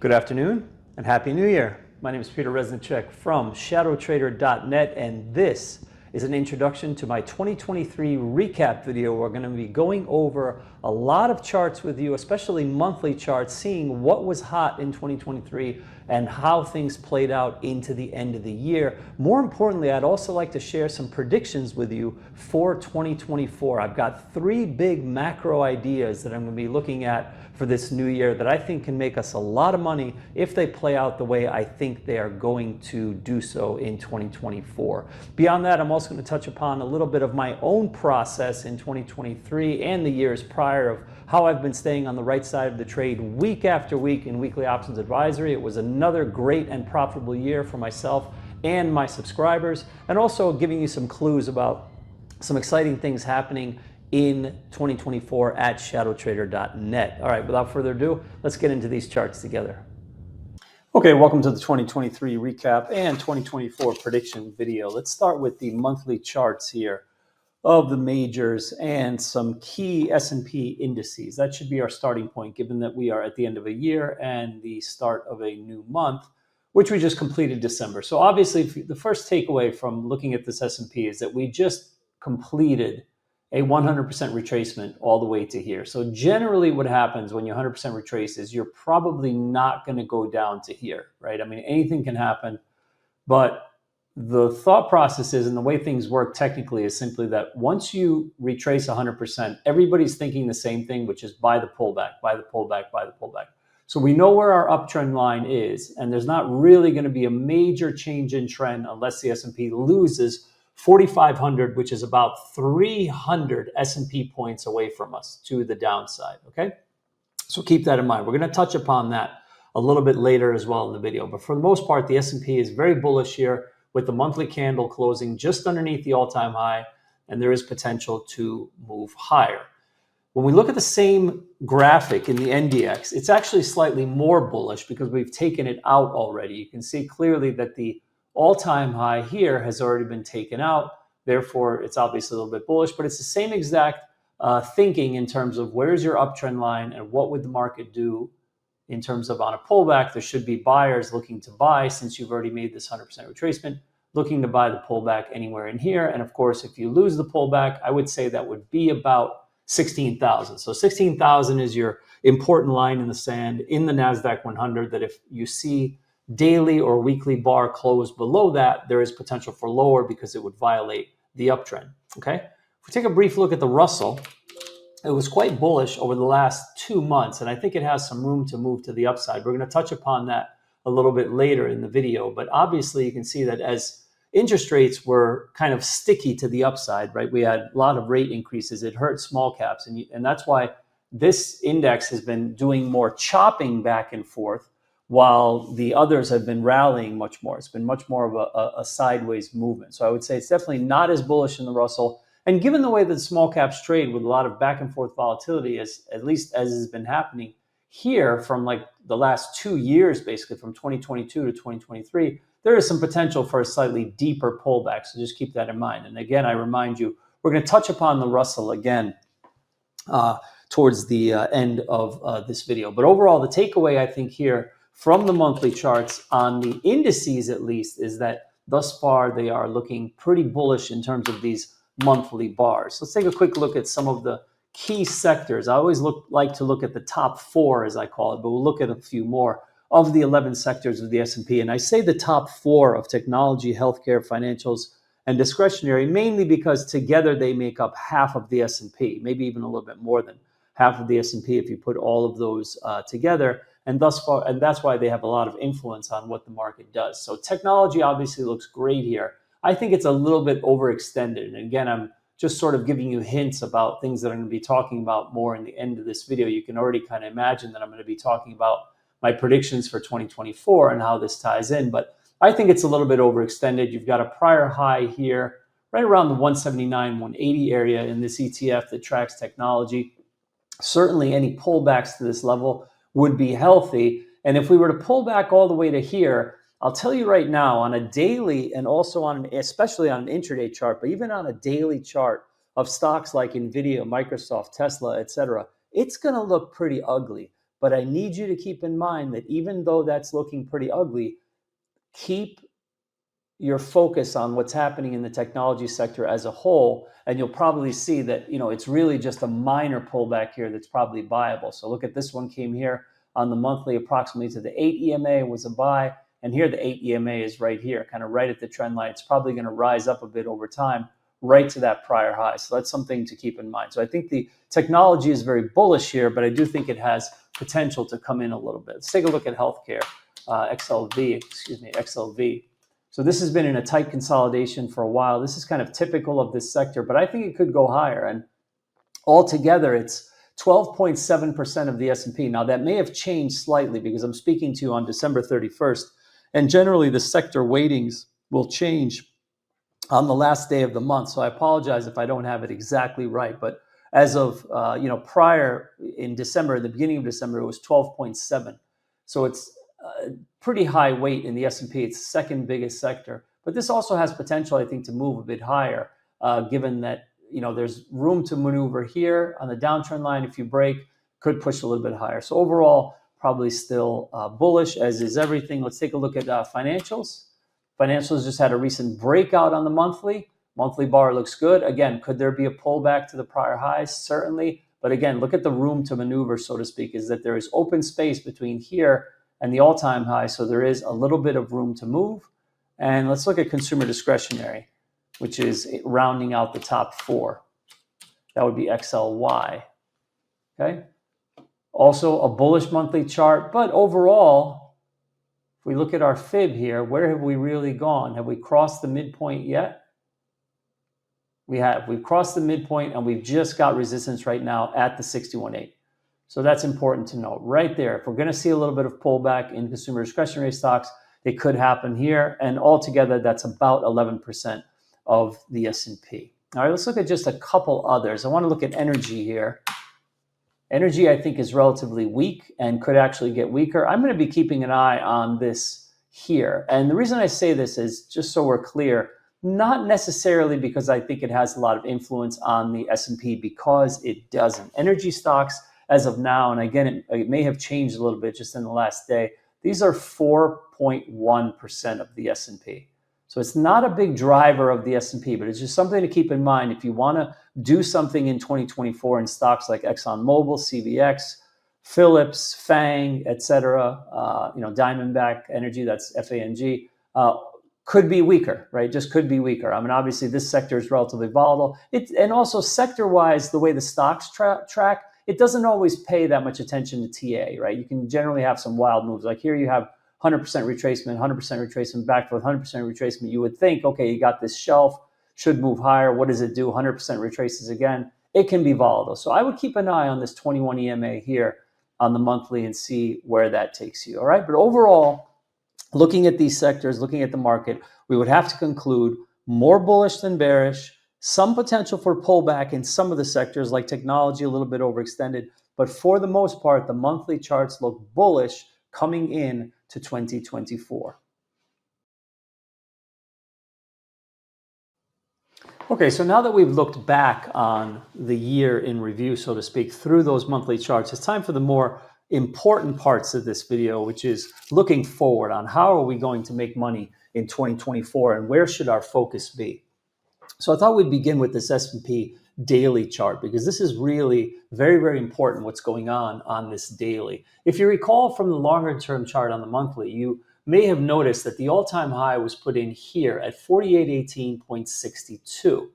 Good afternoon and Happy New Year. My name is Peter Resnick from ShadowTrader.net, and this is an introduction to my 2023 recap video. We're going to be going over a lot of charts with you, especially monthly charts, seeing what was hot in 2023 and how things played out into the end of the year. More importantly, I'd also like to share some predictions with you for 2024. I've got three big macro ideas that I'm going to be looking at for this new year that I think can make us a lot of money if they play out the way I think they are going to do so in 2024. Beyond that, I'm also going to touch upon a little bit of my own process in 2023 and the years prior of how I've been staying on the right side of the trade week after week in Weekly Options Advisory. It was another great and profitable year for myself and my subscribers, and also giving you some clues about some exciting things happening in 2024 at ShadowTrader.net. All right, without further ado, let's get into these charts together. Okay, welcome to the 2023 recap and 2024 prediction video. Let's start with the monthly charts here of the majors and some key S&P indices. That should be our starting point, given that we are at the end of a year and the start of a new month, which we just completed December. So obviously, the first takeaway from looking at this S&P is that we just completed a 100% retracement all the way to here. So generally what happens when you 100% retrace is you're probably not going to go down to here, right? I mean, anything can happen, but the thought process is, and the way things work technically, is simply that once you retrace 100%, everybody's thinking the same thing, which is buy the pullback, buy the pullback, buy the pullback. So we know where our uptrend line is, and there's not really going to be a major change in trend unless the S&P loses 4,500, which is about 300 S&P points away from us to the downside, okay? So keep that in mind. We're going to touch upon that a little bit later as well in the video. But for the most part, the S&P is very bullish here with the monthly candle closing just underneath the all-time high, and there is potential to move higher. When we look at the same graphic in the NDX, it's actually slightly more bullish because we've taken it out already. You can see clearly that the all-time high here has already been taken out. Therefore, it's obviously a little bit bullish, but it's the same exact thinking in terms of where's your uptrend line and what would the market do in terms of on a pullback. There should be buyers looking to buy since you've already made this 100% retracement, looking to buy the pullback anywhere in here. And of course, if you lose the pullback, I would say that would be about 16,000. So 16,000 is your important line in the sand in the NASDAQ 100 that if you see daily or weekly bar close below that, there is potential for lower because it would violate the uptrend, okay? If we take a brief look at the Russell, it was quite bullish over the last 2 months, and I think it has some room to move to the upside. We're going to touch upon that a little bit later in the video, but obviously you can see that as interest rates were kind of sticky to the upside, right? We had a lot of rate increases. It hurt small caps, and that's why this index has been doing more chopping back and forth, while the others have been rallying much more. It's been much more of a sideways movement. So I would say it's definitely not as bullish in the Russell. And given the way that small caps trade with a lot of back and forth volatility, at least as has been happening here from like the last 2 years, basically from 2022 to 2023, there is some potential for a slightly deeper pullback. So just keep that in mind. And again, I remind you, we're going to touch upon the Russell again towards the end of this video. But overall, the takeaway I think here from the monthly charts on the indices at least is that thus far they are looking pretty bullish in terms of these monthly bars. Let's take a quick look at some of the key sectors. I always like to look at the top 4, as I call it, but we'll look at a few more of the 11 sectors of the S&P. And I say the top 4 of technology, healthcare, financials, and discretionary, mainly because together they make up half of the S&P, maybe even a little bit more than half of the S&P if you put all of those together. And thus far, and that's why they have a lot of influence on what the market does. So technology obviously looks great here. I think it's a little bit overextended. And again, I'm just sort of giving you hints about things that I'm going to be talking about more in the end of this video. You can already kind of imagine that I'm going to be talking about my predictions for 2024 and how this ties in. But I think it's a little bit overextended. You've got a prior high here, right around the 179, 180 area in this ETF that tracks technology. Certainly any pullbacks to this level would be healthy. And if we were to pull back all the way to here, I'll tell you right now on a daily and also especially on an intraday chart, but even on a daily chart of stocks like Nvidia, Microsoft, Tesla, etc., it's going to look pretty ugly. But I need you to keep in mind that even though that's looking pretty ugly, keep your focus on what's happening in the technology sector as a whole, and you'll probably see that it's really just a minor pullback here that's probably viable. So look at this one, came here on the monthly approximately to the 8 EMA, was a buy, and here the 8 EMA is right here, kind of right at the trend line. It's probably going to rise up a bit over time, right to that prior high. So that's something to keep in mind. So I think the technology is very bullish here, but I do think it has potential to come in a little bit. Let's take a look at healthcare, XLV. So this has been in a tight consolidation for a while. This is kind of typical of this sector, but I think it could go higher. And altogether, it's 12.7% of the S&P. Now, that may have changed slightly because I'm speaking to you on December 31st. And generally, the sector weightings will change on the last day of the month. So I apologize if I don't have it exactly right. But as of prior in December, the beginning of December, it was 12.7. So it's pretty high weight in the S&P. It's the second biggest sector. But this also has potential, I think, to move a bit higher, given that there's room to maneuver here on the downtrend line. If you break, could push a little bit higher. So overall, probably still bullish, as is everything. Let's take a look at financials. Financials just had a recent breakout on the monthly. Monthly bar looks good. Again, could there be a pullback to the prior highs? Certainly. But again, look at the room to maneuver, so to speak, is that there is open space between here and the all-time high. So there is a little bit of room to move. And let's look at consumer discretionary, which is rounding out the top four. That would be XLY. Okay. Also a bullish monthly chart, but overall, if we look at our fib here, where have we really gone? Have we crossed the midpoint yet? We have. We've crossed the midpoint, and we've just got resistance right now at the 61.8. So that's important to note right there. If we're going to see a little bit of pullback in consumer discretionary stocks, it could happen here. And altogether, that's about 11% of the S&P. All right, let's look at just a couple others. I want to look at energy here. Energy, I think, is relatively weak and could actually get weaker. I'm going to be keeping an eye on this here. And the reason I say this is just so we're clear, not necessarily because I think it has a lot of influence on the S&P, because it doesn't. Energy stocks, as of now, and again, it may have changed a little bit just in the last day, these are 4.1% of the S&P. So it's not a big driver of the S&P, but it's just something to keep in mind if you want to do something in 2024 in stocks like ExxonMobil, CVX, Phillips, FANG, etc. Diamondback Energy, that's FANG, could be weaker, right? Just could be weaker. I mean, obviously, this sector is relatively volatile. And also sector-wise, the way the stocks track, it doesn't always pay that much attention to TA, right? You can generally have some wild moves. Like here you have 100% retracement, 100% retracement, back to 100% retracement. You would think, okay, you got this shelf, should move higher. What does it do? 100% retraces again. It can be volatile. So I would keep an eye on this 21 EMA here on the monthly and see where that takes you, all right? But overall, looking at these sectors, looking at the market, we would have to conclude more bullish than bearish, some potential for pullback in some of the sectors like technology, a little bit overextended. But for the most part, the monthly charts look bullish coming in to 2024. Okay, so now that we've looked back on the year in review, so to speak, through those monthly charts, it's time for the more important parts of this video, which is looking forward on how are we going to make money in 2024 and where should our focus be. So I thought we'd begin with this S&P daily chart, because this is really very, very important what's going on this daily. If you recall from the longer term chart on the monthly, you may have noticed that the all-time high was put in here at 4818.62.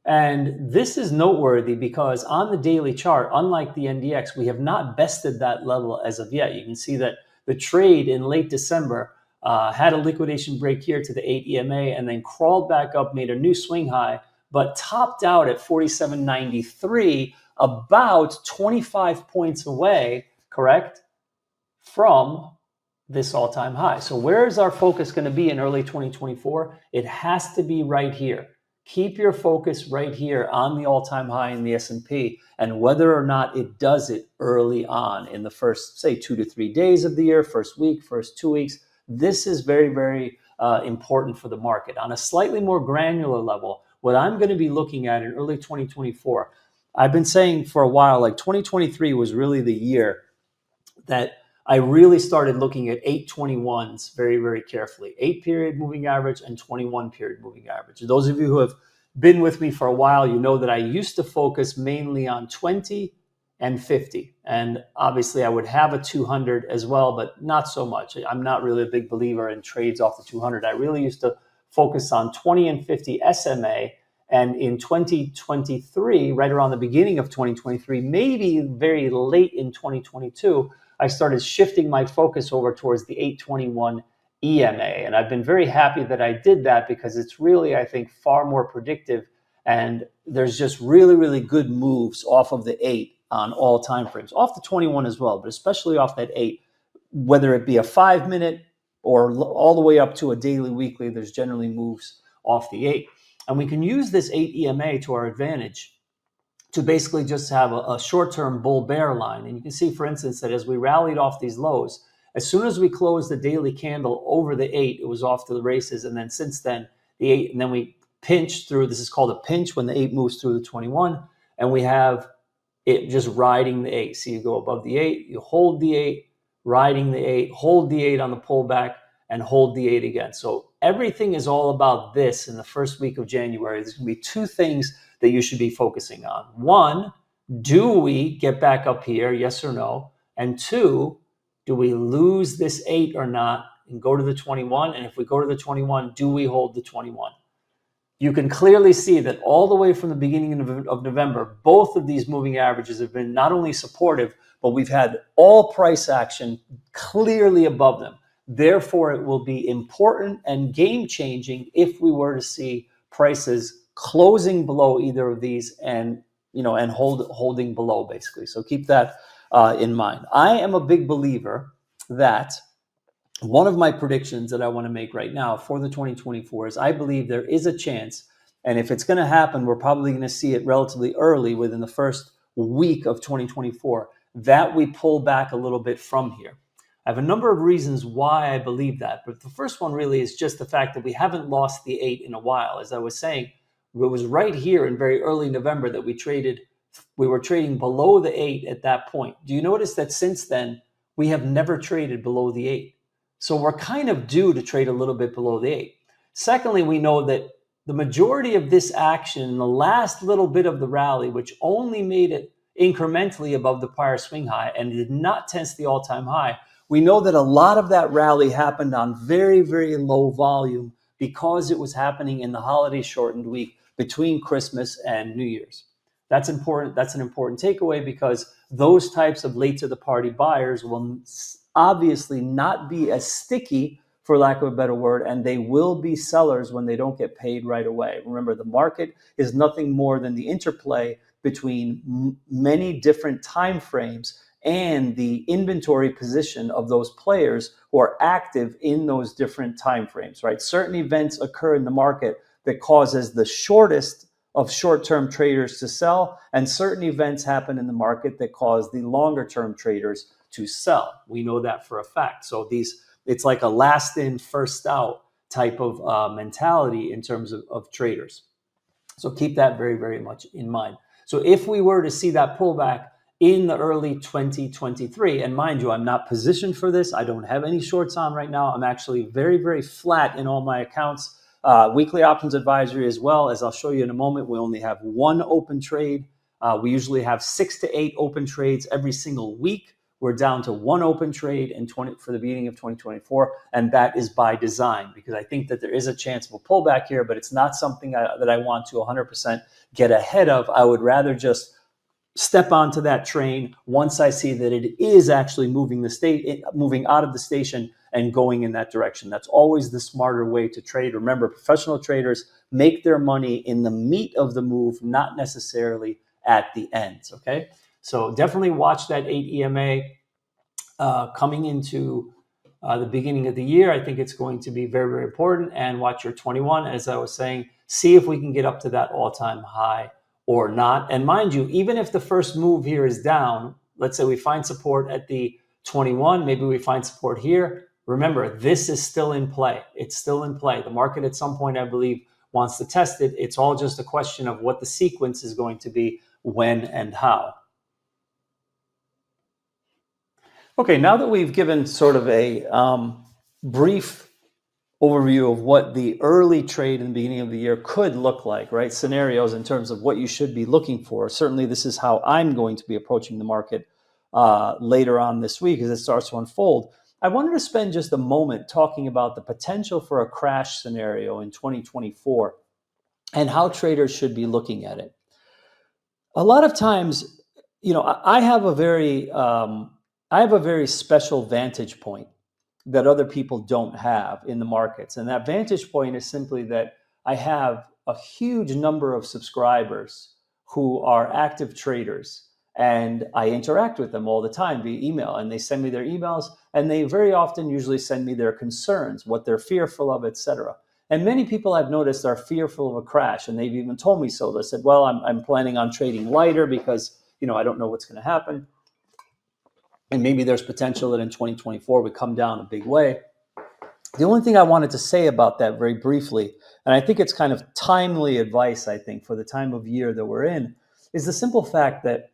And this is noteworthy because on the daily chart, unlike the NDX, we have not bested that level as of yet. You can see that the trade in late December had a liquidation break here to the 8 EMA and then crawled back up, made a new swing high, but topped out at 47.93, about 25 points away, correct, from this all-time high. So where is our focus going to be in early 2024? It has to be right here. Keep your focus right here on the all-time high in the S&P, and whether or not it does it early on in the first, say, 2 to 3 days of the year, first week, first 2 weeks. This is very, very important for the market. On a slightly more granular level, what I'm going to be looking at in early 2024, I've been saying for a while, like 2023 was really the year that I really started looking at 821s very, very carefully. 8-period moving average and 21-period moving average. Those of you who have been with me for a while, you know that I used to focus mainly on 20 and 50. And obviously I would have a 200 as well, but not so much. I'm not really a big believer in trades off the 200. I really used to focus on 20 and 50 SMA. And in 2023, right around the beginning of 2023, maybe very late in 2022, I started shifting my focus over towards the 821 EMA. And I've been very happy that I did that because it's really, I think, far more predictive. And there's just really, really good moves off of the 8 on all time frames, off the 21 as well, but especially off that 8, whether it be a 5-minute or all the way up to a daily, weekly, there's generally moves off the 8. And we can use this 8 EMA to our advantage to basically just have a short-term bull-bear line. And you can see, for instance, that as we rallied off these lows, as soon as we closed the daily candle over the 8, it was off to the races. And then since then, the 8, and then we pinched through, this is called a pinch when the 8 moves through the 21, and we have it just riding the 8. So you go above the 8, you hold the 8, riding the 8, hold the 8 on the pullback, and hold the 8 again. So everything is all about this in the first week of January. There's going to be 2 things that you should be focusing on. 1, do we get back up here, yes or no? And 2, do we lose this 8 or not and go to the 21? And if we go to the 21, do we hold the 21? You can clearly see that all the way from the beginning of November, both of these moving averages have been not only supportive, but we've had all price action clearly above them. Therefore, it will be important and game-changing if we were to see prices closing below either of these and holding below, basically. So keep that in mind. I am a big believer that one of my predictions that I want to make right now for the 2024 is I believe there is a chance, and if it's going to happen, we're probably going to see it relatively early within the first week of 2024, that we pull back a little bit from here. I have a number of reasons why I believe that, but the first one really is just the fact that we haven't lost the 8 in a while. As I was saying, it was right here in very early November that we were trading below the 8 at that point. Do you notice that since then, we have never traded below the 8? So we're kind of due to trade a little bit below the 8. Secondly, we know that the majority of this action in the last little bit of the rally, which only made it incrementally above the prior swing high and did not test the all-time high, we know that a lot of that rally happened on very, very low volume because it was happening in the holiday shortened week between Christmas and New Year's. That's important. That's an important takeaway because those types of late to the party buyers will obviously not be as sticky, for lack of a better word, and they will be sellers when they don't get paid right away. Remember, the market is nothing more than the interplay between many different time frames and the inventory position of those players who are active in those different time frames, right? Certain events occur in the market that causes the shortest of short-term traders to sell, and certain events happen in the market that cause the longer-term traders to sell. We know that for a fact. So it's like a last in, first out type of mentality in terms of traders. So keep that very, very much in mind. So if we were to see that pullback in the early 2023, and mind you, I'm not positioned for this. I don't have any shorts on right now. I'm actually very, very flat in all my accounts. Weekly options advisory as well, as I'll show you in a moment. We only have 1 open trade. We usually have 6 to 8 open trades every single week. We're down to 1 open trade for the beginning of 2024, and that is by design because I think that there is a chance of a pullback here, but it's not something that I want to 100% get ahead of. I would rather just step onto that train once I see that it is actually moving out of the station and going in that direction. That's always the smarter way to trade. Remember, professional traders make their money in the meat of the move, not necessarily at the ends, okay? So definitely watch that 8 EMA coming into the beginning of the year. I think it's going to be very, very important. And watch your 21, as I was saying, see if we can get up to that all-time high or not. And mind you, even if the first move here is down, let's say we find support at the 21, maybe we find support here. Remember, this is still in play. It's still in play. The market at some point, I believe, wants to test it. It's all just a question of what the sequence is going to be, when and how. Okay, now that we've given sort of a brief overview of what the early trade in the beginning of the year could look like, right? Scenarios in terms of what you should be looking for. Certainly, this is how I'm going to be approaching the market later on this week as it starts to unfold. I wanted to spend just a moment talking about the potential for a crash scenario in 2024 and how traders should be looking at it. A lot of times, I have a very special vantage point that other people don't have in the markets. And that vantage point is simply that I have a huge number of subscribers who are active traders, and I interact with them all the time via email, and they send me their emails, and they very often usually send me their concerns, what they're fearful of, etc. And many people I've noticed are fearful of a crash, and they've even told me so. They said, well, I'm planning on trading lighter because, I don't know what's going to happen. And maybe there's potential that in 2024 we come down a big way. The only thing I wanted to say about that very briefly, and I think it's kind of timely advice, I think, for the time of year that we're in, is the simple fact that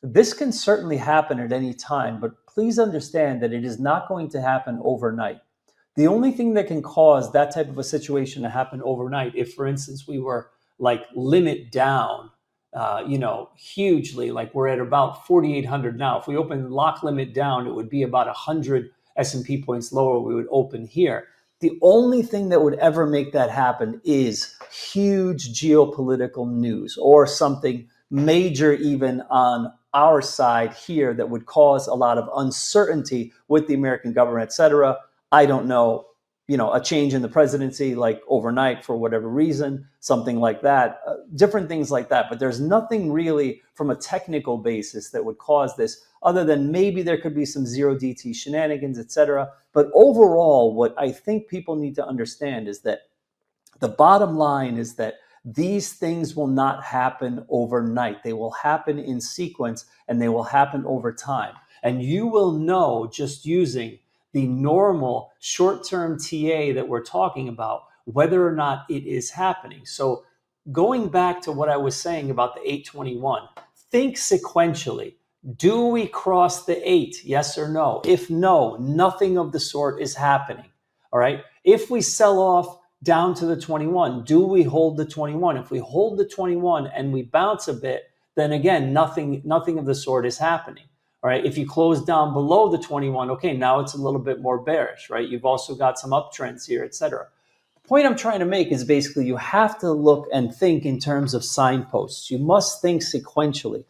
this can certainly happen at any time, but please understand that it is not going to happen overnight. The only thing that can cause that type of a situation to happen overnight, if, for instance, we were like limit down, hugely, like we're at about 4,800 now. If we open lock limit down, it would be about 100 S&P points lower. We would open here. The only thing that would ever make that happen is huge geopolitical news or something major even on our side here that would cause a lot of uncertainty with the American government, et cetera. I don't know, a change in the presidency, like overnight for whatever reason, something like that, different things like that. But there's nothing really from a technical basis that would cause this other than maybe there could be some zero DT shenanigans, et cetera. But overall, what I think people need to understand is that the bottom line is that these things will not happen overnight. They will happen in sequence and they will happen over time. And you will know just using the normal short-term TA that we're talking about, whether or not it is happening. So going back to what I was saying about the 821, think sequentially. Do we cross the 8? Yes or no? If no, nothing of the sort is happening. All right. If we sell off down to the 21, do we hold the 21? If we hold the 21 and we bounce a bit, then again, nothing of the sort is happening. All right. If you close down below the 21, okay, now it's a little bit more bearish, right? You've also got some uptrends here, et cetera. The point I'm trying to make is basically you have to look and think in terms of signposts. You must think sequentially.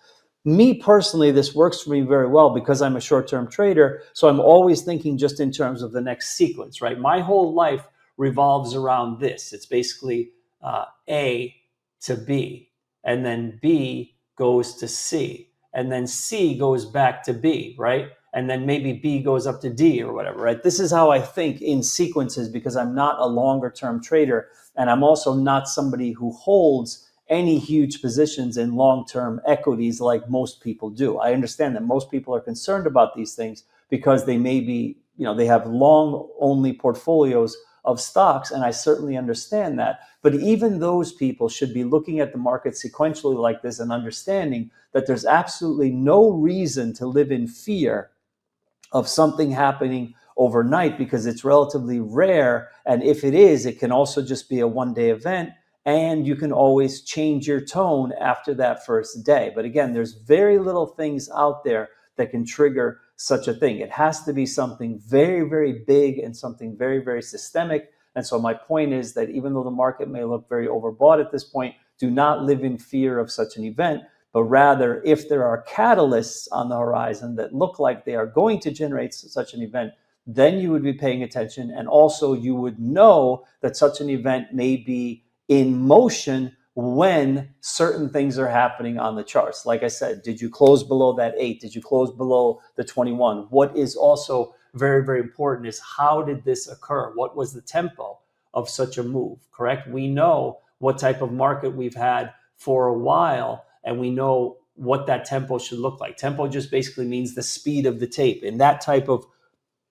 Me personally, this works for me very well because I'm a short-term trader. So I'm always thinking just in terms of the next sequence, right? My whole life revolves around this. It's basically A to B, and then B goes to C. And then C goes back to B, right? And then maybe B goes up to D or whatever, right? This is how I think in sequences because I'm not a longer term trader. And I'm also not somebody who holds any huge positions in long-term equities like most people do. I understand that most people are concerned about these things because they may be, they have long only portfolios of stocks, and I certainly understand that. But even those people should be looking at the market sequentially like this and understanding that there's absolutely no reason to live in fear of something happening overnight because it's relatively rare. And if it is, it can also just be a one-day event, and you can always change your tone after that first day. But again, there's very little things out there that can trigger such a thing. It has to be something very, very big and something very, very systemic. And so my point is that even though the market may look very overbought at this point, do not live in fear of such an event, but rather if there are catalysts on the horizon that look like they are going to generate such an event, then you would be paying attention. And also you would know that such an event may be in motion when certain things are happening on the charts. Like I said, did you close below that 8? Did you close below the 21? What is also very, very important is how did this occur? What was the tempo of such a move, correct? We know what type of market we've had for a while, and we know what that tempo should look like. Tempo just basically means the speed of the tape. In that type of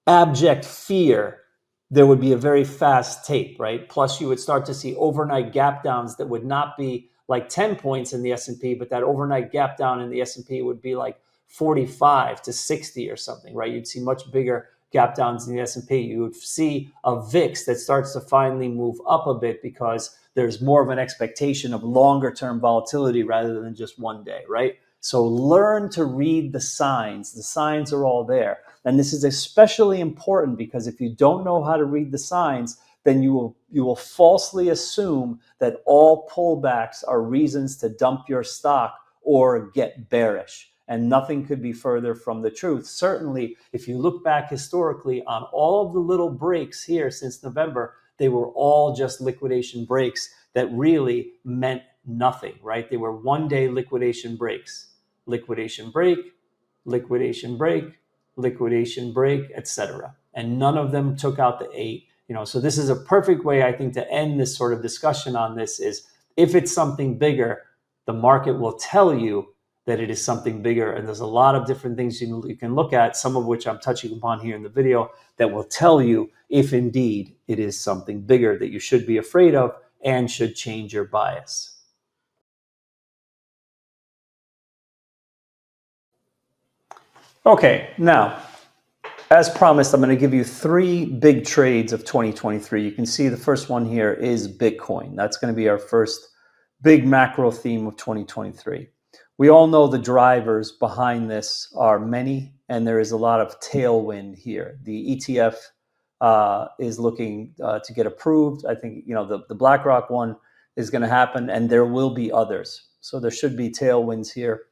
abject fear, there would be a very fast tape, right? Plus you would start to see overnight gap downs that would not be like 10 points in the S&P, but that overnight gap down in the S&P would be like 45 to 60 or something, right? You'd see much bigger gap downs in the S&P. You would see a VIX that starts to finally move up a bit because there's more of an expectation of longer term volatility rather than just one day, right? So learn to read the signs. The signs are all there. And this is especially important because if you don't know how to read the signs, then you will falsely assume that all pullbacks are reasons to dump your stock or get bearish. And nothing could be further from the truth. Certainly, if you look back historically on all of the little breaks here since November, they were all just liquidation breaks that really meant nothing, right? They were one-day liquidation breaks. Liquidation break, liquidation break, liquidation break, etc. And none of them took out the 8. So this is a perfect way, I think, to end this sort of discussion on this is if it's something bigger, the market will tell you that it is something bigger. And there's a lot of different things you can look at, some of which I'm touching upon here in the video, that will tell you if indeed it is something bigger that you should be afraid of and should change your bias. Okay, now, as promised, I'm going to give you 3 big trades of 2023. You can see the first one here is Bitcoin. That's going to be our first big macro theme of 2023. We all know the drivers behind this are many, and there is a lot of tailwind here. The ETF is looking to get approved. I think the BlackRock one is going to happen, and there will be others. So there should be tailwinds here.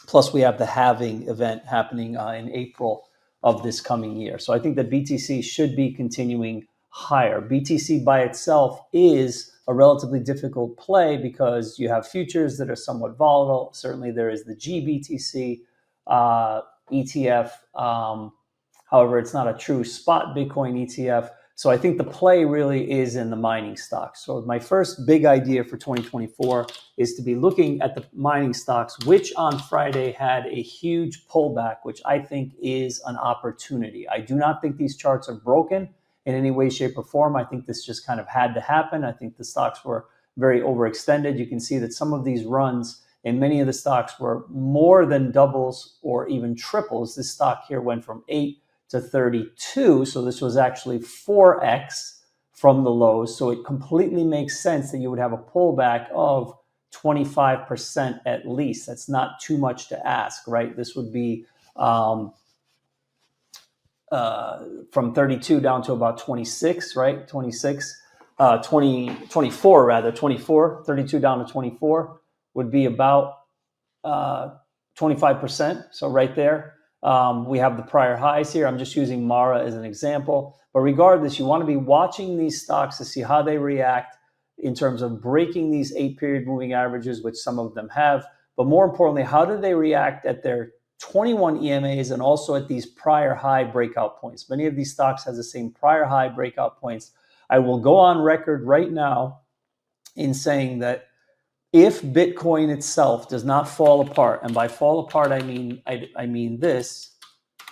Plus, we have the halving event happening in April of this coming year. So I think that BTC should be continuing higher. BTC by itself is a relatively difficult play because you have futures that are somewhat volatile. Certainly there is the GBTC ETF. However, it's not a true spot Bitcoin ETF. So I think the play really is in the mining stocks. So my first big idea for 2024 is to be looking at the mining stocks, which on Friday had a huge pullback, which I think is an opportunity. I do not think these charts are broken in any way, shape, or form. I think this just kind of had to happen. I think the stocks were very overextended. You can see that some of these runs in many of the stocks were more than doubles or even triples. This stock here went from 8 to 32. So this was actually 4x from the lows. So it completely makes sense that you would have a pullback of 25% at least. That's not too much to ask, right? This would be from 32 down to about 26, right? 24 rather, 24, 32 down to 24 would be about 25%. So right there, we have the prior highs here. I'm just using Mara as an example. But regardless, you want to be watching these stocks to see how they react in terms of breaking these 8-period moving averages, which some of them have. But more importantly, how do they react at their 21 EMAs and also at these prior high breakout points? Many of these stocks has the same prior high breakout points. I will go on record right now in saying that if Bitcoin itself does not fall apart, and by fall apart I mean this,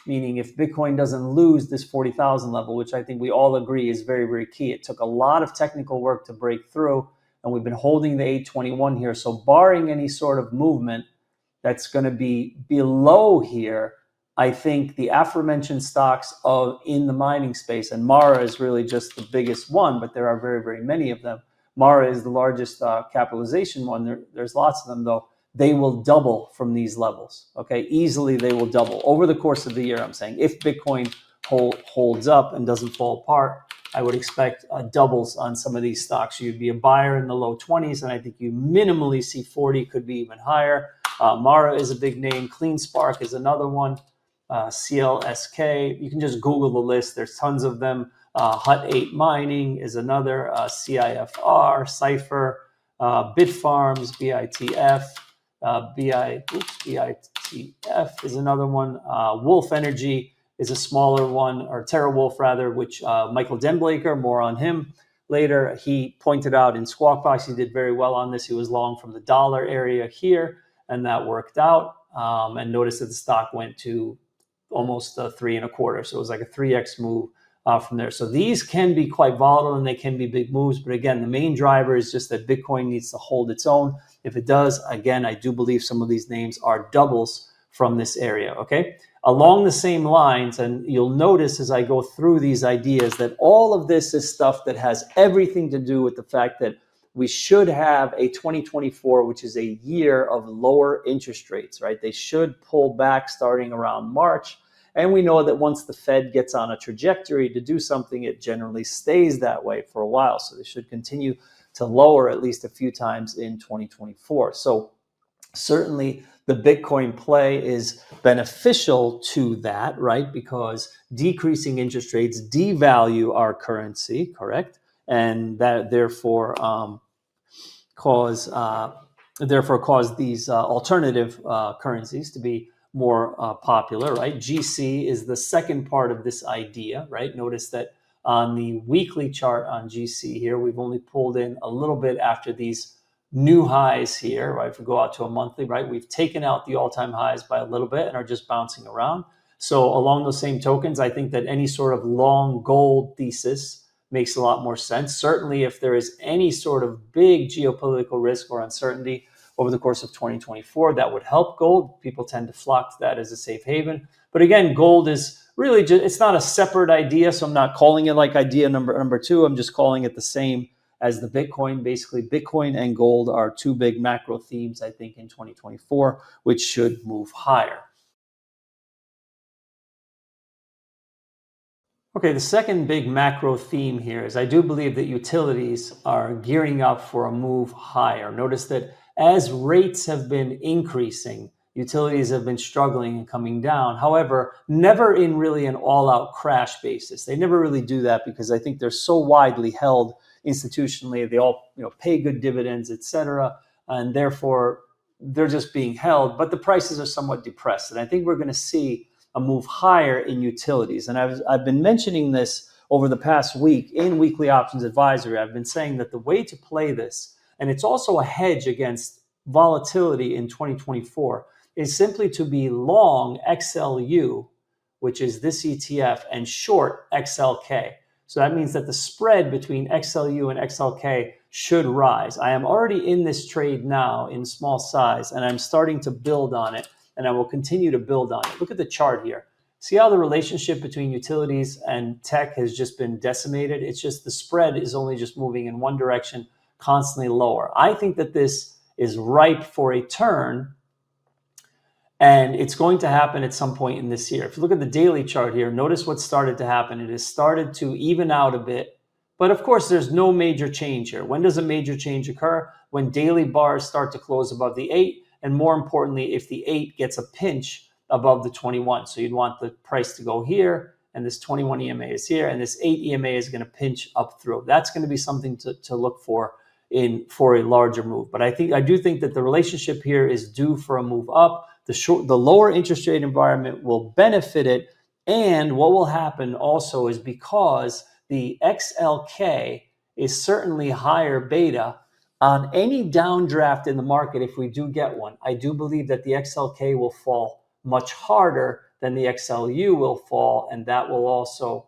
meaning if Bitcoin doesn't lose this 40,000 level, which I think we all agree is very, very key. It took a lot of technical work to break through, and we've been holding the 821 here. So barring any sort of movement that's going to be below here, I think the aforementioned stocks in the mining space, and Mara is really just the biggest one, but there are very, very many of them. Mara is the largest capitalization one. There's lots of them, though. They will double from these levels, okay? Easily they will double over the course of the year, I'm saying. If Bitcoin holds up and doesn't fall apart, I would expect doubles on some of these stocks. You'd be a buyer in the low 20s, and I think you minimally see 40, could be even higher. Mara is a big name. CleanSpark is another one. CLSK, you can just Google the list. There's tons of them. Hut 8 Mining is another. CIFR, Cypher, Bitfarms, BITF. BITF is another one. Wolf Energy is a smaller one, or TerraWolf rather, which Michael Denblaker, more on him later. He pointed out in SquawkBox, he did very well on this. He was long from the dollar area here, and that worked out. And notice that the stock went to almost 3.25. So it was like a 3x move from there. So these can be quite volatile and they can be big moves. But again, the main driver is just that Bitcoin needs to hold its own. If it does, again, I do believe some of these names are doubles from this area, okay? Along the same lines, and you'll notice as I go through these ideas that all of this is stuff that has everything to do with the fact that we should have a 2024, which is a year of lower interest rates, right? They should pull back starting around March. And we know that once the Fed gets on a trajectory to do something, it generally stays that way for a while. So they should continue to lower at least a few times in 2024. So certainly the Bitcoin play is beneficial to that, right? Because decreasing interest rates devalue our currency, correct? And that therefore cause these alternative currencies to be more popular, right? GC is the second part of this idea, right? Notice that on the weekly chart on GC here, we've only pulled in a little bit after these new highs here, right? If we go out to a monthly, right, we've taken out the all-time highs by a little bit and are just bouncing around. So along those same tokens, I think that any sort of long gold thesis makes a lot more sense. Certainly if there is any sort of big geopolitical risk or uncertainty over the course of 2024, that would help gold. People tend to flock to that as a safe haven. But again, gold is really just, it's not a separate idea. So I'm not calling it like idea number two. I'm just calling it the same as the Bitcoin. Basically, Bitcoin and gold are two big macro themes, I think, in 2024, which should move higher. Okay, the second big macro theme here is I do believe that utilities are gearing up for a move higher. Notice that as rates have been increasing, utilities have been struggling and coming down. However, never in really an all-out crash basis. They never really do that because I think they're so widely held institutionally. They all pay good dividends, et cetera, and therefore they're just being held. But the prices are somewhat depressed, and I think we're going to see a move higher in utilities. And I've been mentioning this over the past week in Weekly Options Advisory. I've been saying that the way to play this, and it's also a hedge against volatility in 2024, is simply to be long XLU, which is this ETF, and short XLK. So that means that the spread between XLU and XLK should rise. I am already in this trade now in small size, and I'm starting to build on it. And I will continue to build on it. Look at the chart here. See how the relationship between utilities and tech has just been decimated? It's just the spread is only just moving in one direction, constantly lower. I think that this is ripe for a turn, and it's going to happen at some point in this year. If you look at the daily chart here, notice what started to happen. It has started to even out a bit, but of course there's no major change here. When does a major change occur? When daily bars start to close above the 8, and more importantly, if the 8 gets a pinch above the 21. So you'd want the price to go here, and this 21 EMA is here, and this 8 EMA is going to pinch up through. That's going to be something to look for a larger move. But I do think that the relationship here is due for a move up. The lower interest rate environment will benefit it, and what will happen also is because the XLK is certainly higher beta on any downdraft in the market. If we do get one, I do believe that the XLK will fall much harder than the XLU will fall, and that will also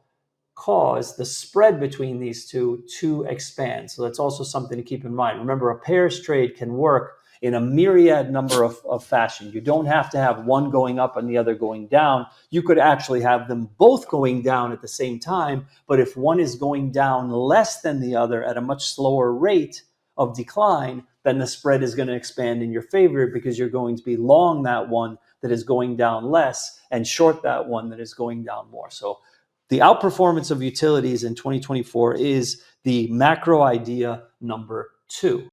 cause the spread between these two to expand. So that's also something to keep in mind. Remember, a pairs trade can work in a myriad number of fashion. You don't have to have one going up and the other going down. You could actually have them both going down at the same time, but if one is going down less than the other at a much slower rate of decline, then the spread is going to expand in your favor because you're going to be long that one that is going down less and short that one that is going down more. So the outperformance of utilities in 2024 is the macro idea number 2.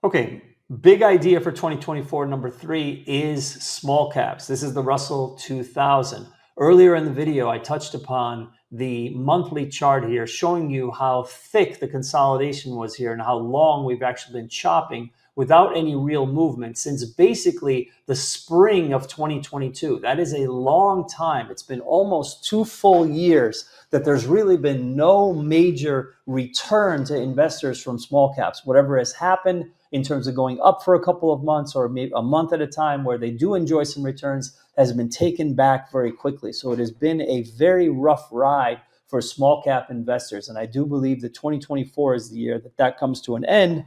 Okay, big idea for 2024 number 3 is small caps. This is the Russell 2000. Earlier in the video, I touched upon the monthly chart here, showing you how thick the consolidation was here and how long we've actually been chopping without any real movement since basically the spring of 2022. That is a long time. It's been almost 2 full years that there's really been no major return to investors from small caps. Whatever has happened in terms of going up for a couple of months or maybe a month at a time where they do enjoy some returns has been taken back very quickly. So it has been a very rough ride for small cap investors. And I do believe that 2024 is the year that comes to an end.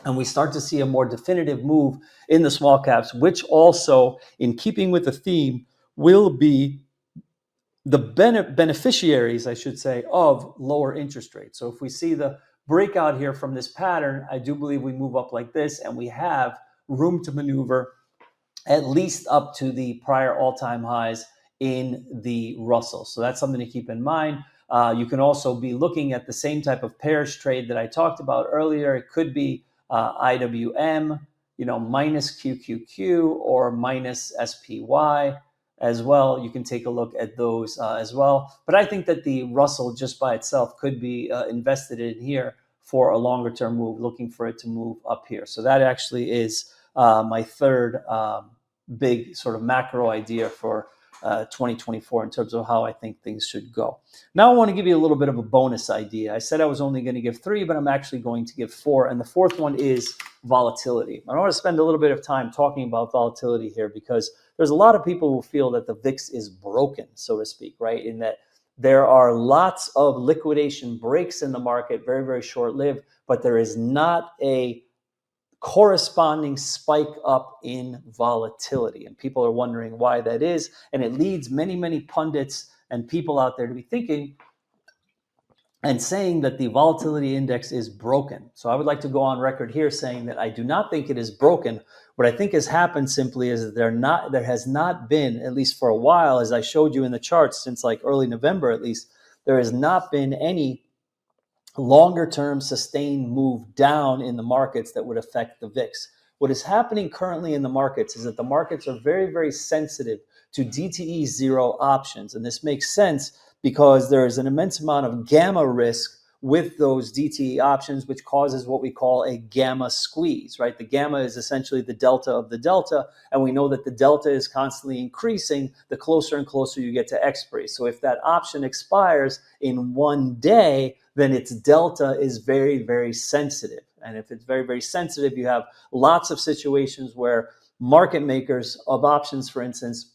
and we start to see a more definitive move in the small caps, which also, in keeping with the theme, will be the beneficiaries, I should say, of lower interest rates. So if we see the breakout here from this pattern, I do believe we move up like this, and we have room to maneuver at least up to the prior all-time highs in the Russell. So that's something to keep in mind. You can also be looking at the same type of pairs trade that I talked about earlier. It could be IWM, minus QQQ or minus SPY as well. You can take a look at those as well. But I think that the Russell just by itself could be invested in here for a longer term move, looking for it to move up here. So that actually is my third big sort of macro idea for 2024 in terms of how I think things should go. Now I want to give you a little bit of a bonus idea. I said I was only going to give 3, but I'm actually going to give 4. And the fourth one is volatility. I want to spend a little bit of time talking about volatility here because there's a lot of people who feel that the VIX is broken, so to speak, right? In that there are lots of liquidation breaks in the market, very, very short-lived, but there is not a corresponding spike up in volatility. And people are wondering why that is. And it leads many, many pundits and people out there to be thinking and saying that the volatility index is broken. So I would like to go on record here saying that I do not think it is broken. What I think has happened simply is that there has not been, at least for a while, as I showed you in the charts since like early November at least, there has not been any longer term sustained move down in the markets that would affect the VIX. What is happening currently in the markets is that the markets are very, very sensitive to DTE zero options. And this makes sense because there is an immense amount of gamma risk with those DTE options, which causes what we call a gamma squeeze, right? The gamma is essentially the delta of the delta, and we know that the delta is constantly increasing the closer and closer you get to expiry. So if that option expires in one day, then its delta is very, very sensitive. And if it's very, very sensitive, you have lots of situations where market makers of options, for instance,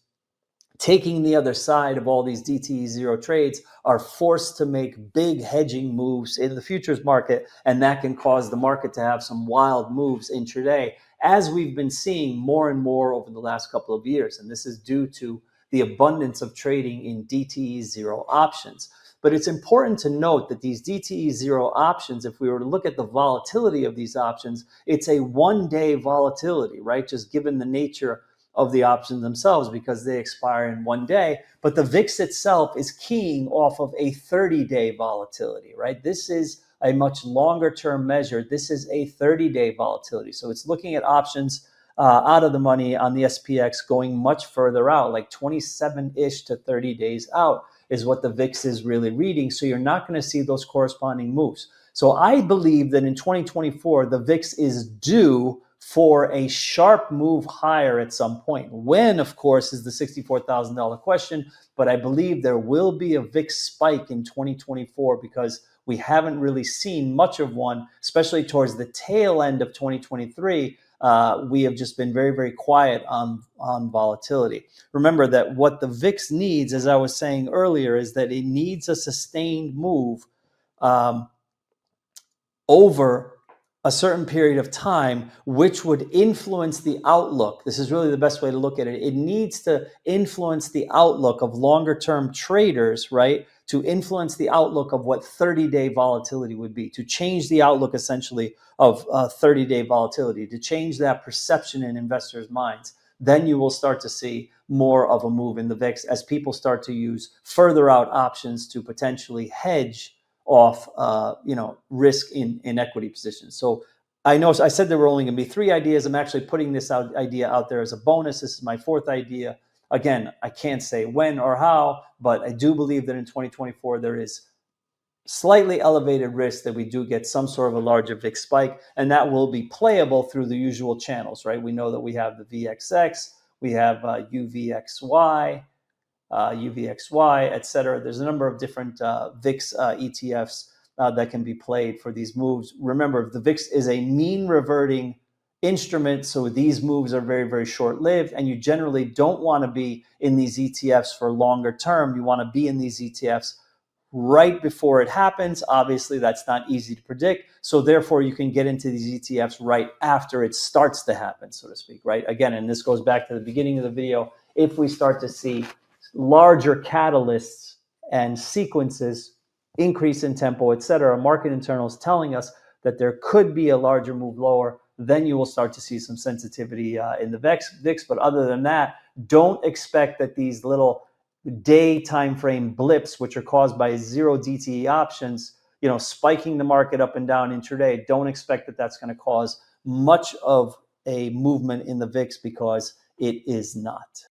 taking the other side of all these DTE zero trades are forced to make big hedging moves in the futures market, and that can cause the market to have some wild moves intraday, as we've been seeing more and more over the last couple of years. And this is due to the abundance of trading in DTE zero options. But it's important to note that these DTE zero options, if we were to look at the volatility of these options, it's a one-day volatility, right? Just given the nature of the options themselves because they expire in one day. But the VIX itself is keying off of a 30-day volatility, right? This is a much longer term measure. This is a 30-day volatility. So it's looking at options out of the money on the SPX going much further out, like 27-ish to 30 days out is what the VIX is really reading. So you're not going to see those corresponding moves. So I believe that in 2024, the VIX is due for a sharp move higher at some point. When, of course, is the $64,000 question, but I believe there will be a VIX spike in 2024 because we haven't really seen much of one, especially towards the tail end of 2023. We have just been very, very quiet on volatility. Remember that what the VIX needs, as I was saying earlier, is that it needs a sustained move over a certain period of time, which would influence the outlook. This is really the best way to look at it. It needs to influence the outlook of longer term traders, right? To influence the outlook of what 30-day volatility would be, to change the outlook essentially of 30-day volatility, to change that perception in investors' minds. Then you will start to see more of a move in the VIX as people start to use further out options to potentially hedge off risk in equity positions. So I know I said there were only going to be 3 ideas. I'm actually putting this idea out there as a bonus. This is my 4th idea. Again, I can't say when or how, but I do believe that in 2024 there is slightly elevated risk that we do get some sort of a larger VIX spike, and that will be playable through the usual channels, right? We know that we have the VXX, we have UVXY, et cetera. There's a number of different VIX ETFs that can be played for these moves. Remember, the VIX is a mean reverting instrument, so these moves are very, very short-lived, and you generally don't want to be in these ETFs for longer term. You want to be in these ETFs right before it happens. Obviously, that's not easy to predict. So therefore, you can get into these ETFs right after it starts to happen, so to speak, right? Again, and this goes back to the beginning of the video. If we start to see larger catalysts and sequences, increase in tempo, et cetera, market internals telling us that there could be a larger move lower, then you will start to see some sensitivity in the VIX. But other than that, don't expect that these little day time frame blips, which are caused by zero DTE options, spiking the market up and down intraday, don't expect that that's going to cause much of a movement in the VIX, because it is not.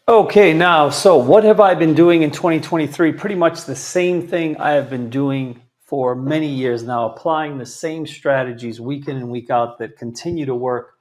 Okay, now, so what have I been doing in 2023? Pretty much the same thing I have been doing for many years now, applying the same strategies week in and week out that continue to work.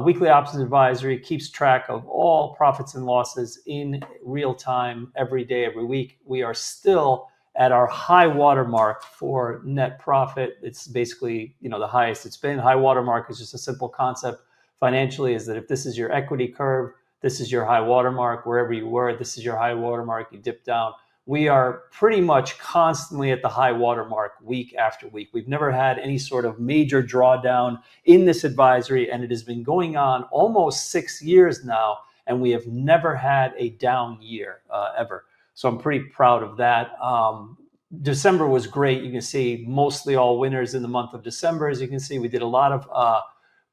Weekly Options Advisory keeps track of all profits and losses in real time, every day, every week. We are still at our high water mark for net profit. It's basically, the highest it's been. High water mark is just a simple concept financially, is that if this is your equity curve, this is your high water mark. Wherever you were, this is your high water mark. You dip down. We are pretty much constantly at the high water mark week after week. We've never had any sort of major drawdown in this advisory, and it has been going on almost 6 years now, and we have never had a down year ever. So I'm pretty proud of that. December was great. You can see mostly all winners in the month of December. As you can see, we did a lot of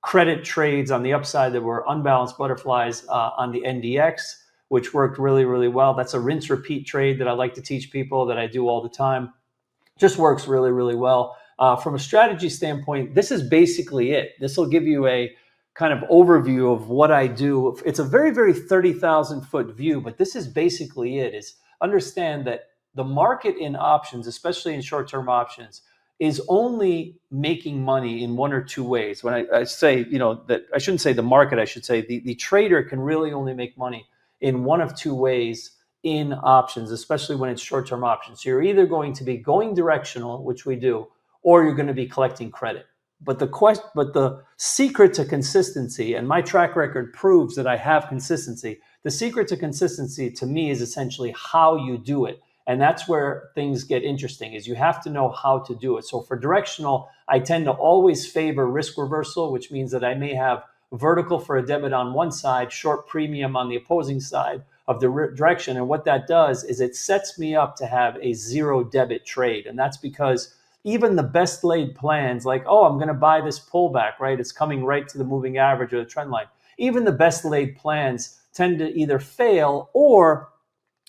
credit trades on the upside that were unbalanced butterflies on the NDX, which worked really, really well. That's a rinse repeat trade that I like to teach people, that I do all the time. Just works really, really well. From a strategy standpoint, this is basically it. This will give you a kind of overview of what I do. It's a very, very 30,000 foot view, but this is basically it. Is understand that the market in options, especially in short-term options, is only making money in one or two ways. When I say, that I shouldn't say the market, I should say the trader can really only make money in one of two ways in options, especially when it's short-term options. So you're either going to be going directional, which we do, or you're going to be collecting credit. But the secret to consistency, and my track record proves that I have consistency, the secret to consistency to me is essentially how you do it. And that's where things get interesting, is you have to know how to do it. So for directional, I tend to always favor risk reversal, which means that I may have vertical for a debit on one side, short premium on the opposing side of the direction. And what that does is it sets me up to have a zero debit trade. And that's because even the best laid plans, like, oh, I'm going to buy this pullback, right? It's coming right to the moving average or the trend line. Even the best laid plans tend to either fail, or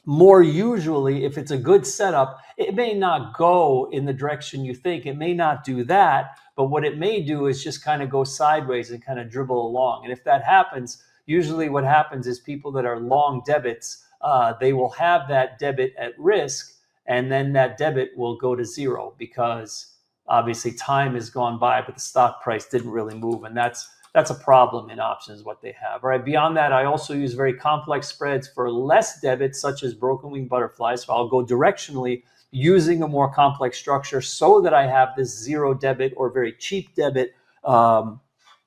more usually, if it's a good setup, it may not go in the direction you think. It may not do that, but what it may do is just kind of go sideways and kind of dribble along. And if that happens, usually what happens is people that are long debits, they will have that debit at risk, and then that debit will go to zero, because obviously time has gone by, but the stock price didn't really move. And that's a problem in options, what they have. All right. Beyond that, I also use very complex spreads for less debits, such as broken wing butterflies. So I'll go directionally using a more complex structure so that I have this zero debit or very cheap debit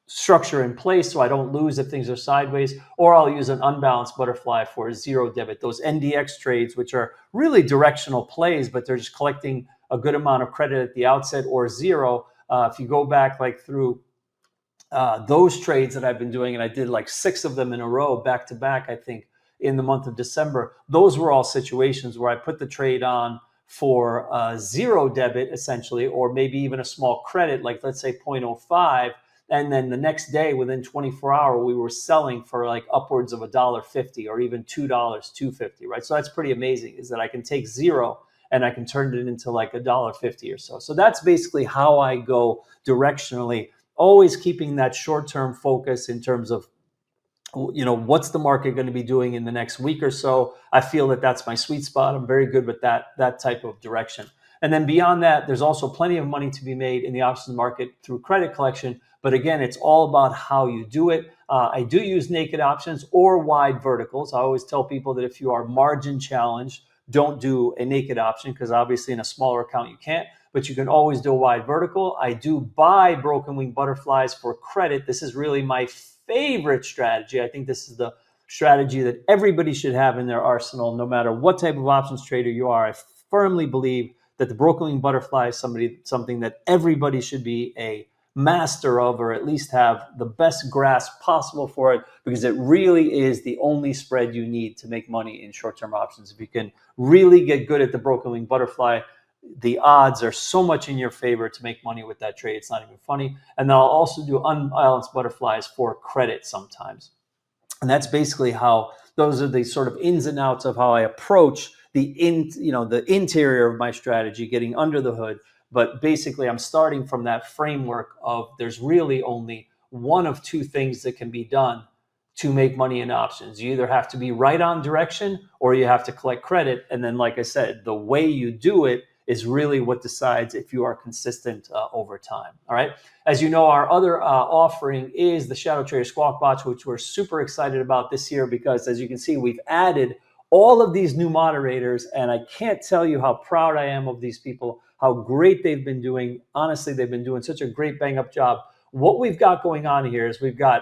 structure in place, so I don't lose if things are sideways. Or I'll use an unbalanced butterfly for a zero debit. Those NDX trades, which are really directional plays, but they're just collecting a good amount of credit at the outset, or zero. If you go back through those trades that I've been doing, and I did 6 of them in a row, back to back, I think, in the month of December, those were all situations where I put the trade on for zero debit, essentially, or maybe even a small credit, like let's say 0.05. And then the next day, within 24 hours, we were selling for upwards of $1.50 or even $2, $2.50, right? So that's pretty amazing, is that I can take zero and I can turn it into $1.50 or so. So that's basically how I go directionally, always keeping that short-term focus in terms of, what's the market going to be doing in the next week or so. I feel that that's my sweet spot. I'm very good with that type of direction. And then beyond that, there's also plenty of money to be made in the options market through credit collection. But again, it's all about how you do it. I do use naked options or wide verticals. I always tell people that if you are margin challenged, don't do a naked option, because obviously in a smaller account you can't, but you can always do a wide vertical. I do buy broken wing butterflies for credit. This is really my favorite strategy. I think this is the strategy that everybody should have in their arsenal, no matter what type of options trader you are. I firmly believe that the broken wing butterfly is something that everybody should be a master of, or at least have the best grasp possible for it, because it really is the only spread you need to make money in short-term options. If you can really get good at the broken wing butterfly, the odds are so much in your favor to make money with that trade. It's not even funny. And then I'll also do unbalanced butterflies for credit sometimes. And that's basically how, those are the sort of ins and outs of how I approach the interior of my strategy, getting under the hood. But basically, I'm starting from that framework of there's really only one of two things that can be done to make money in options. You either have to be right on direction or you have to collect credit. And then, like I said, the way you do it is really what decides if you are consistent over time. All right. As you know, our other offering is the ShadowTrader SquawkBox, which we're super excited about this year because, as you can see, we've added all of these new moderators, and I can't tell you how proud I am of these people, how great they've been doing. Honestly, they've been doing such a great bang-up job. What we've got going on here is we've got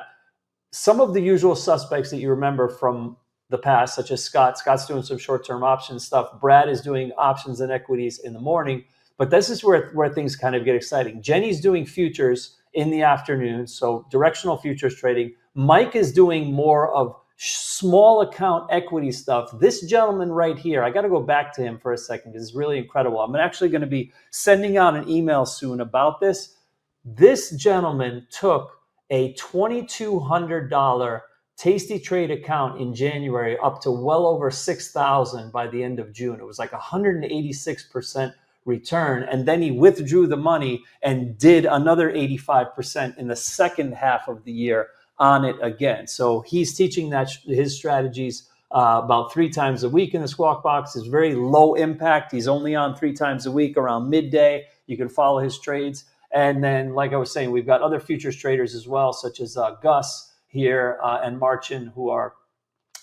some of the usual suspects that you remember from the past, such as Scott. Scott's doing some short-term option stuff. Brad is doing options and equities in the morning. But this is where things kind of get exciting. Jenny's doing futures in the afternoon, so directional futures trading. Mike is doing more of small account equity stuff. This gentleman right here, I got to go back to him for a second because it's really incredible. I'm actually going to be sending out an email soon about this. This gentleman took a $2,200 Tasty Trade account in January up to well over 6,000 by the end of June. It was like 186% return. And then he withdrew the money and did another 85% in the second half of the year on it again. So he's teaching his strategies about 3 times a week in the Squawk Box. It's very low impact. He's only on 3 times a week around midday. You can follow his trades. And then, like I was saying, we've got other futures traders as well, such as Gus here and Marcin, who are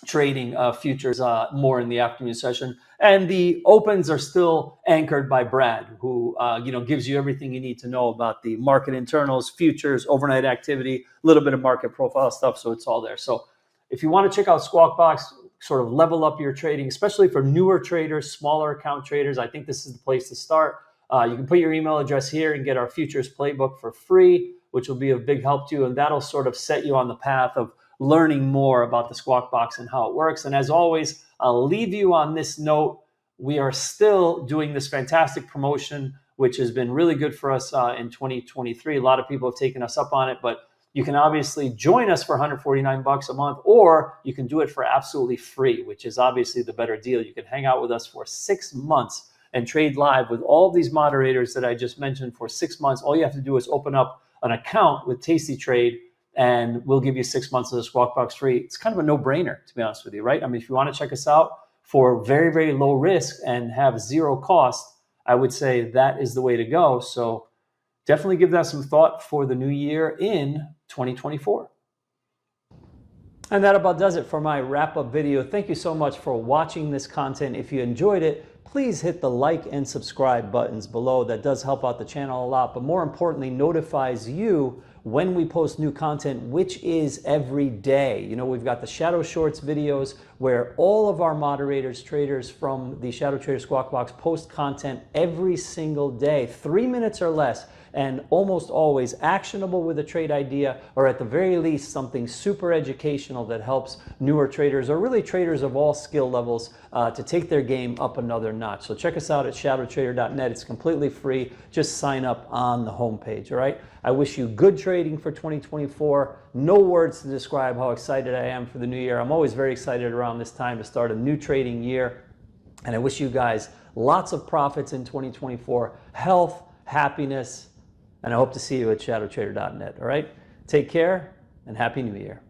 trading futures more in the afternoon session. And the opens are still anchored by Brad, who gives you everything you need to know about the market internals, futures, overnight activity, a little bit of market profile stuff. So it's all there. So if you want to check out Squawk Box, sort of level up your trading, especially for newer traders, smaller account traders, I think this is the place to start. You can put your email address here and get our futures playbook for free, which will be a big help to you. And that'll sort of set you on the path of learning more about the Squawk Box and how it works. And as always, I'll leave you on this note. We are still doing this fantastic promotion, which has been really good for us in 2023. A lot of people have taken us up on it, but you can obviously join us for $149 a month, or you can do it for absolutely free, which is obviously the better deal. You can hang out with us for 6 months and trade live with all these moderators that I just mentioned for 6 months. All you have to do is open up an account with Tasty Trade, and we'll give you 6 months of the Squawk Box free. It's kind of a no-brainer, to be honest with you, right? I mean, if you want to check us out for very, very low risk and have zero cost, I would say that is the way to go. So definitely give that some thought for the new year in 2024. And that about does it for my wrap-up video. Thank you so much for watching this content. If you enjoyed it, please hit the like and subscribe buttons below. That does help out the channel a lot, but more importantly, notifies you when we post new content, which is every day. You know, we've got the Shadow Shorts videos where all of our moderators, traders from the ShadowTrader SquawkBox post content every single day, 3 minutes or less, and almost always actionable with a trade idea, or at the very least something super educational that helps newer traders, or really traders of all skill levels, to take their game up another notch. So check us out at ShadowTrader.net. It's completely free. Just sign up on the homepage, all right? I wish you good trading for 2024. No words to describe how excited I am for the new year. I'm always very excited around this time to start a new trading year. And I wish you guys lots of profits in 2024, health, happiness, and I hope to see you at ShadowTrader.net, all right? Take care, and Happy New Year.